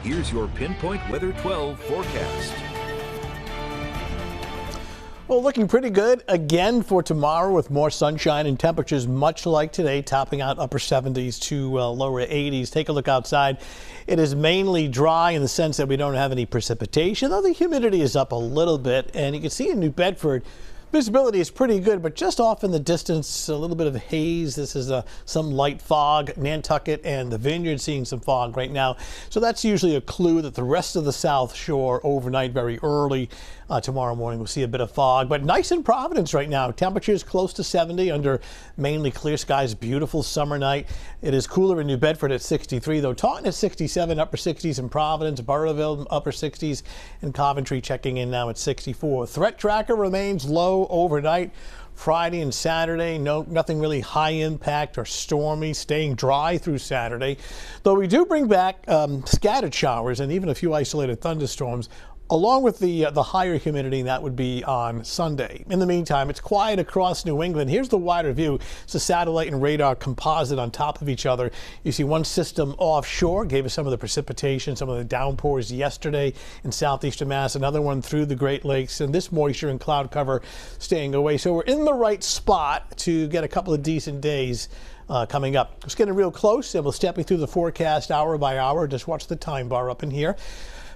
Here's your Pinpoint Weather 12 forecast. Well, looking pretty good again for tomorrow with more sunshine and temperatures much like today, topping out upper 70s to lower 80s. Take a look outside. It is mainly dry in the sense that we don't have any precipitation, though the humidity is up a little bit. And you can see in New Bedford, visibility is pretty good, but just off in the distance, a little bit of haze. This is some light fog. Nantucket and the Vineyard seeing some fog right now. So that's usually a clue that the rest of the South Shore overnight very early tomorrow morning we'll see a bit of fog, but nice in Providence right now. Temperatures close to 70 under mainly clear skies. Beautiful summer night. It is cooler in New Bedford at 63, though. Taunton at 67, upper 60s in Providence. Burrillville upper 60s, and Coventry checking in now at 64. Threat tracker remains low overnight. Friday and Saturday, nothing really high impact or stormy, staying dry through Saturday, though we do bring back scattered showers and even a few isolated thunderstorms, along with the higher humidity. That would be on Sunday. In the meantime, it's quiet across New England. Here's the wider view. It's a satellite and radar composite on top of each other. You see one system offshore, gave us some of the precipitation, some of the downpours yesterday in southeastern Mass, another one through the Great Lakes, and this moisture and cloud cover staying away. So we're in the right spot to get a couple of decent days coming up. It's getting real close, and we'll step you through the forecast hour by hour. Just watch the time bar up in here.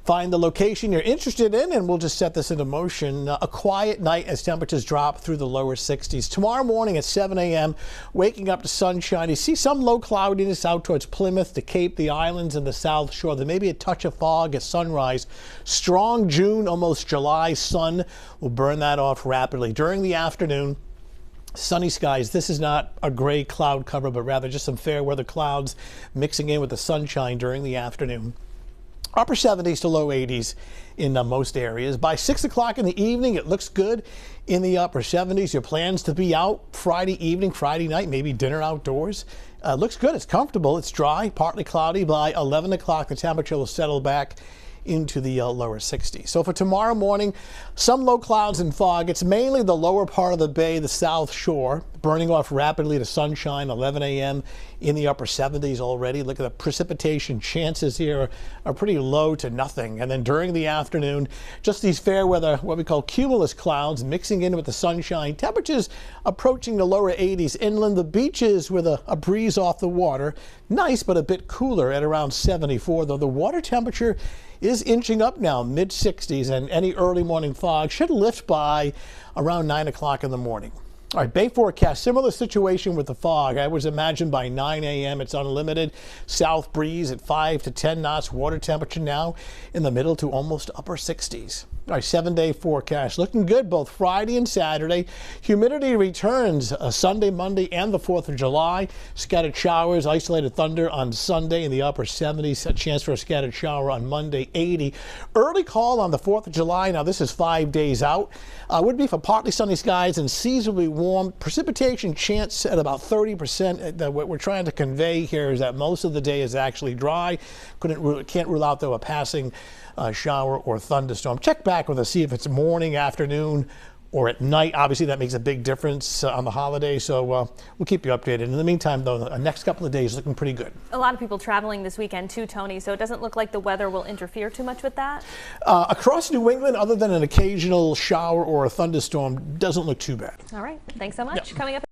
Find the location you're interested in, and we'll just set this into motion. A quiet night as temperatures drop through the lower 60s. Tomorrow morning at 7 a.m., waking up to sunshine. You see some low cloudiness out towards Plymouth, the Cape, the islands, and the South Shore. There may be a touch of fog at sunrise. Strong June, almost July sun will burn that off rapidly. During the afternoon, sunny skies. This is not a gray cloud cover, but rather just some fair weather clouds mixing in with the sunshine during the afternoon. Upper 70s to low 80s in most areas. By 6 o'clock in the evening, it looks good in the upper 70s. Your plans to be out Friday evening, Friday night, maybe dinner outdoors. Looks good. It's comfortable. It's dry, partly cloudy. By 11 o'clock, the temperature will settle back into the lower 60s. So for tomorrow morning, some low clouds and fog. It's mainly the lower part of the bay, the South Shore, burning off rapidly to sunshine. 11 a.m. in the upper 70s already. Look at the precipitation chances here are pretty low to nothing. And then during the afternoon, just these fair weather, what we call cumulus clouds, mixing in with the sunshine. Temperatures approaching the lower 80s. Inland, the beaches with a breeze off the water. Nice, but a bit cooler at around 74, though the water temperature is inching up now, mid 60s, and any early morning fog should lift by around 9 o'clock in the morning. All right, Bay forecast, similar situation with the fog. I was imagine by 9 a.m. it's unlimited. South breeze at 5 to 10 knots. Water temperature now in the middle to almost upper 60s. All right, 7-day forecast looking good both Friday and Saturday. Humidity returns Sunday, Monday, and the 4th of July. Scattered showers, isolated thunder on Sunday in the upper 70s. A chance for a scattered shower on Monday, 80. Early call on the 4th of July. Now this is 5 days out. Would be for partly sunny skies and seasonably warm. Precipitation chance at about 30%. What we're trying to convey here is that most of the day is actually dry. Can't rule out though a passing shower or thunderstorm. Check back with us, see if it's morning, afternoon, or at night. Obviously that makes a big difference on the holiday, so we'll keep you updated. In the meantime though, the next couple of days looking pretty good. A lot of people traveling this weekend too, Tony, so it doesn't look like the weather will interfere too much with that? Across New England, other than an occasional shower or a thunderstorm, doesn't look too bad. All right, thanks so much. Yep. Coming up